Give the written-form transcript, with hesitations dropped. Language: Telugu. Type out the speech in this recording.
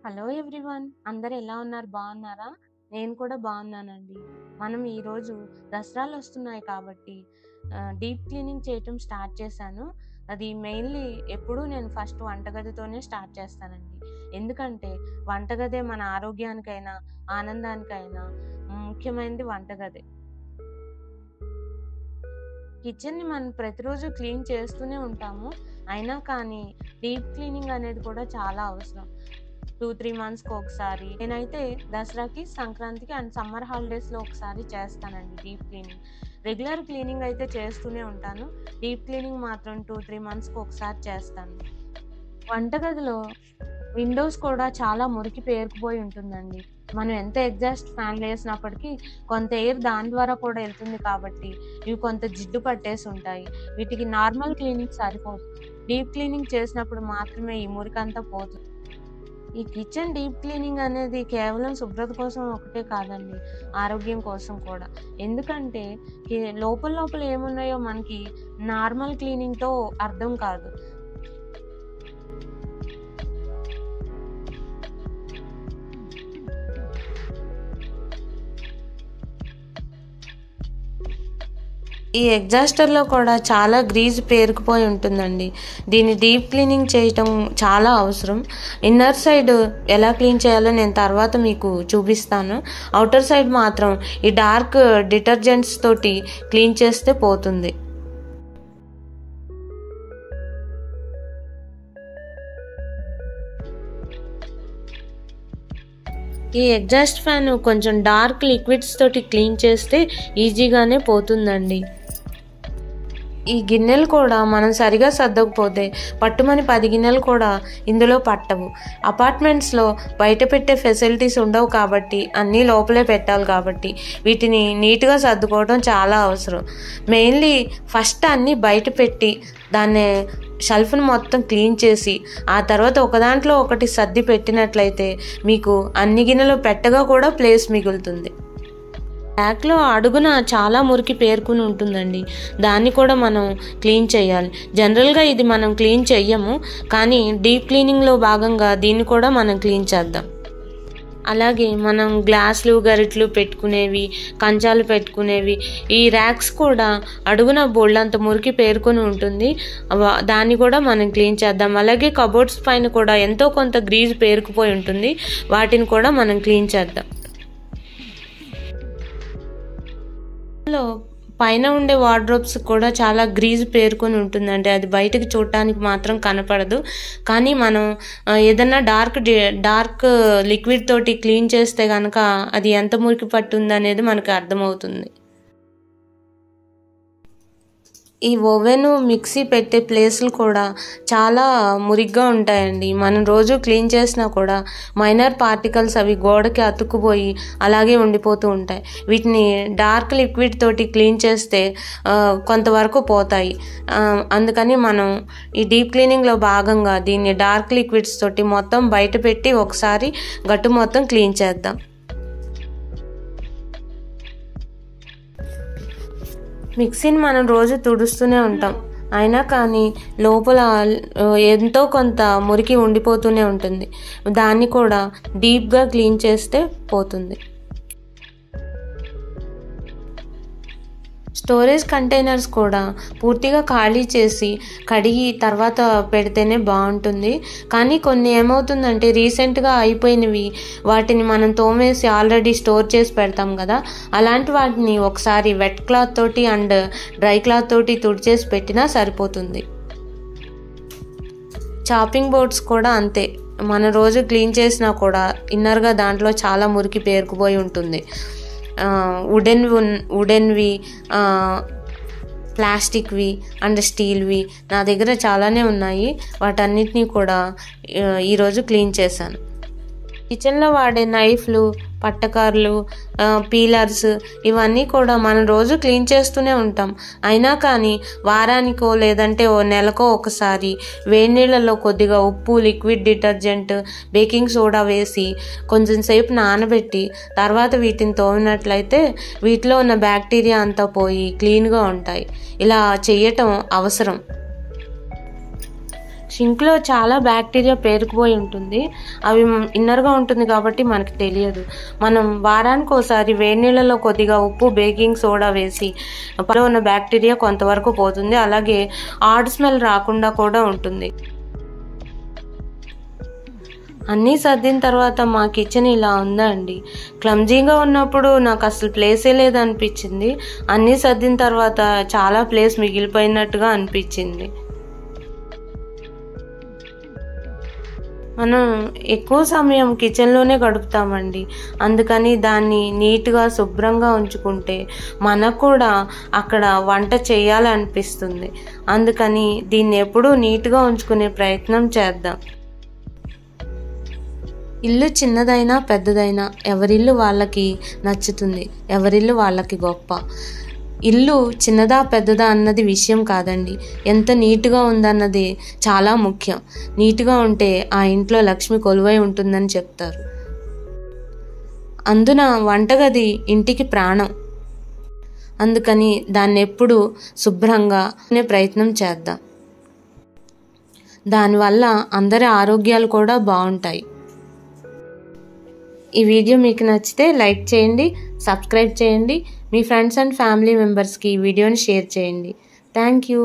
Hello everyone. అందరూ ఎలా ఉన్నారు? బాగున్నారా? నేను కూడా బాగున్నానండి. మనం ఈరోజు దసరాలు వస్తున్నాయి కాబట్టి డీప్ క్లీనింగ్ చేయటం స్టార్ట్ చేశాను. అది మెయిన్లీ ఎప్పుడూ నేను ఫస్ట్ వంటగదితోనే స్టార్ట్ చేస్తానండి. ఎందుకంటే వంటగదే మన ఆరోగ్యానికైనా, ఆనందానికైనా ముఖ్యమైనది వంటగదే. కిచెన్‌ని మనం ప్రతిరోజు క్లీన్ చేస్తూనే ఉంటాము. అయినా కానీ డీప్ క్లీనింగ్ అనేది కూడా చాలా అవసరం. 2, 3 మంత్స్‌కి ఒకసారి. నేనైతే దసరాకి, సంక్రాంతికి అండ్ సమ్మర్ హాలిడేస్‌లో ఒకసారి చేస్తానండి డీప్ క్లీనింగ్. రెగ్యులర్ క్లీనింగ్ అయితే చేస్తూనే ఉంటాను. డీప్ క్లీనింగ్ మాత్రం 2, 3 మంత్స్‌కి ఒకసారి చేస్తాను. వంటగదిలో విండోస్ కూడా చాలా మురికి పేరుకుపోయి ఉంటుందండి. మనం ఎంత ఎగ్జాస్ట్ ఫ్యాన్‌లేసినప్పటికీ కొంత ఎయిర్ దాని ద్వారా కూడా ఎళ్తుంది కాబట్టి, ఇవి కొంత జిడ్డు పట్టేసుంటాయి. వీటికి నార్మల్ క్లీనింగ్ సరిపోదు. డీప్ క్లీనింగ్ చేసినప్పుడు మాత్రమే ఈ మురికంతా పోతుంది. ఈ కిచెన్ డీప్ క్లీనింగ్ అనేది కేవలం శుభ్రత కోసం ఒకటే కాదండి. ఆరోగ్యం కోసం కూడా. ఎందుకంటే లోపల లోపల ఏమున్నాయో మనకి నార్మల్ క్లీనింగ్‌తో అర్థం కాదు. ఈ ఎగ్జాస్టర్‌లో కూడా చాలా గ్రీజ్ పేరుకుపోయి ఉంటుందండి. దీన్ని డీప్ క్లీనింగ్ చేయటం చాలా అవసరం. ఇన్నర్ సైడ్ ఎలా క్లీన్ చేయాలో నేను తర్వాత మీకు చూపిస్తాను. ఔటర్ సైడ్ మాత్రం ఈ డార్క్ డిటర్జెంట్స్ తోటి క్లీన్ చేస్తే పోతుంది. ఈ ఎగ్జాస్ట్ ఫ్యాన్ కొంచెం డార్క్ లిక్విడ్స్ తోటి క్లీన్ చేస్తే ఈజీగానే పోతుందండి. ఈ గిన్నెలు కూడా మనం సరిగా సర్దకపోతే పట్టుమని 10 గిన్నెలు కూడా ఇందులో పట్టవు. అపార్ట్మెంట్స్లో బయట పెట్టే ఫెసిలిటీస్ ఉండవు కాబట్టి అన్నీ లోపలే పెట్టాలి కాబట్టి వీటిని నీట్గా సర్దుకోవడం చాలా అవసరం. మెయిన్లీ ఫస్ట్ అన్నీ బయట పెట్టి దాన్ని షెల్ఫ్ను మొత్తం క్లీన్ చేసి ఆ తర్వాత ఒకదాంట్లో ఒకటి సర్ది పెట్టినట్లయితే మీకు అన్ని గిన్నెలు పెట్టగా కూడా ప్లేస్ మిగులుతుంది. ర్యాక్లో అడుగున చాలా మురికి పేరుకుని ఉంటుందండి. దాన్ని కూడా మనం క్లీన్ చేయాలి. జనరల్గా ఇది మనం క్లీన్ చెయ్యము, కానీ డీప్ క్లీనింగ్లో భాగంగా దీన్ని కూడా మనం క్లీన్ చేద్దాం. అలాగే మనం గ్లాసులు గరిట్లు పెట్టుకునేవి, కంచాలు పెట్టుకునేవి, ఈ ర్యాక్స్ కూడా అడుగున బోల్డంత మురికి పేరుకొని ఉంటుంది. దాన్ని కూడా మనం క్లీన్ చేద్దాం. అలాగే కబోర్డ్స్ పైన కూడా ఎంతో కొంత గ్రీజ్ పేరుకుపోయి ఉంటుంది. వాటిని కూడా మనం క్లీన్ చేద్దాం. పైన ఉండే వార్డ్రోబ్స్ కూడా చాలా గ్రీజ్ పేరుకొని ఉంటుందండి. అది బయటకు చూడటానికి మాత్రం కనపడదు, కానీ మనం ఏదన్నా డార్క్ లిక్విడ్ తోటి క్లీన్ చేస్తే కనుక అది ఎంత మురికి పట్టుంది అనేది మనకు అర్థమవుతుంది. ఈ ఓవెన్, మిక్సీ పెట్టే ప్లేస్లు కూడా చాలా మురిగ్గా ఉంటాయండి. మనం రోజు క్లీన్ చేసినా కూడా మైనర్ పార్టికల్స్ అవి గోడకి అతుక్కుపోయి అలాగే ఉండిపోతూ ఉంటాయి. వీటిని డార్క్ లిక్విడ్ తోటి క్లీన్ చేస్తే కొంతవరకు పోతాయి. అందుకని మనం ఈ డీప్ క్లీనింగ్లో భాగంగా దీన్ని డార్క్ లిక్విడ్స్ తోటి మొత్తం బయట పెట్టి ఒకసారి గట్టు మొత్తం క్లీన్ చేద్దాం. మిక్సీని మనం రోజు తుడుస్తూనే ఉంటాం, అయినా కానీ లోపల ఎంతో కొంత మురికి ఉండిపోతూనే ఉంటుంది. దాన్ని కూడా డీప్గా క్లీన్ చేస్తే పోతుంది. స్టోరేజ్ కంటైనర్స్ కూడా పూర్తిగా ఖాళీ చేసి కడిగి తర్వాత పెడితేనే బాగుంటుంది. కానీ కొన్ని ఏమవుతుందంటే రీసెంట్గా అయిపోయినవి వాటిని మనం తోమేసి ఆల్రెడీ స్టోర్ చేసి పెడతాం కదా, అలాంటి వాటిని ఒకసారి వెట్ క్లాత్ తోటి అండ్ డ్రై క్లాత్ తోటి తుడిచేసి పెట్టినా సరిపోతుంది. చాపింగ్ బోర్డ్స్ కూడా అంతే. మనం రోజు క్లీన్ చేసినా కూడా ఇన్నర్గా దాంట్లో చాలా మురికి పేరుకుపోయి ఉంటుంది. వుడెన్వి, ప్లాస్టిక్వి అండ్ స్టీల్వి నా దగ్గర చాలానే ఉన్నాయి. వాటన్నిటినీ కూడా ఈరోజు క్లీన్ చేశాను. కిచెన్లో వాడే నైఫ్లు, పట్టకార్లు, పీలర్స్ ఇవన్నీ కూడా మనం రోజు క్లీన్ చేస్తూనే ఉంటాం. అయినా కానీ వారానికో లేదంటే ఓ నెలకో ఒకసారి వేడి నీళ్ళలో కొద్దిగా ఉప్పు, లిక్విడ్ డిటర్జెంట్, బేకింగ్ సోడా వేసి కొంచెం సేపు నానబెట్టి తర్వాత వీటిని తోమినట్లయితే వీటిలో ఉన్న బ్యాక్టీరియా అంతా పోయి క్లీన్గా ఉంటాయి. ఇలా చేయటం అవసరం. సింక్లో చాలా బ్యాక్టీరియా పేరుకుపోయి ఉంటుంది. అవి ఇన్నర్గా ఉంటుంది కాబట్టి మనకు తెలియదు. మనం వారానికి ఒకసారి వేడి నీళ్ళలో కొద్దిగా ఉప్పు, బేకింగ్ సోడా వేసి పైన ఉన్న బ్యాక్టీరియా కొంతవరకు పోతుంది. అలాగే ఆడ్ స్మెల్ రాకుండా కూడా ఉంటుంది. అన్నీ సర్దిన తర్వాత మా కిచెన్ ఇలా ఉందండి. క్లమ్జీగా ఉన్నప్పుడు నాకు అసలు ప్లేసే లేదనిపించింది. అన్నీ సర్దిన తర్వాత చాలా ప్లేస్ మిగిలిపోయినట్టుగా అనిపించింది. మనం ఎక్కువ సమయం కిచెన్లోనే గడుపుతామండి. అందుకని దాన్ని నీట్గా శుభ్రంగా ఉంచుకుంటే మనకు కూడా అక్కడ వంట చేయాలనిపిస్తుంది. అందుకని దీన్ని ఎప్పుడూ నీట్గా ఉంచుకునే ప్రయత్నం చేద్దాం. ఇల్లు చిన్నదైనా పెద్దదైనా ఎవరిల్లు వాళ్ళకి నచ్చుతుంది, ఎవరిల్లు వాళ్ళకి గొప్ప. ఇల్లు చిన్నదా పెద్దదా అన్నది విషయం కాదండి, ఎంత నీట్గా ఉందన్నది చాలా ముఖ్యం. నీట్గా ఉంటే ఆ ఇంట్లో లక్ష్మి కొలువై ఉంటుందని చెప్తారు. అందున వంటగది ఇంటికి ప్రాణం. అందుకని దాన్ని ఎప్పుడు శుభ్రంగా ప్రయత్నం చేద్దాం. దానివల్ల అందరి ఆరోగ్యాలు కూడా బాగుంటాయి. ఈ వీడియో మీకు నచ్చితే లైక్ చేయండి, సబ్స్క్రైబ్ చేయండి. మీ ఫ్రెండ్స్ అండ్ ఫ్యామిలీ మెంబర్స్కి ఈ వీడియోని షేర్ చేయండి. Thank you.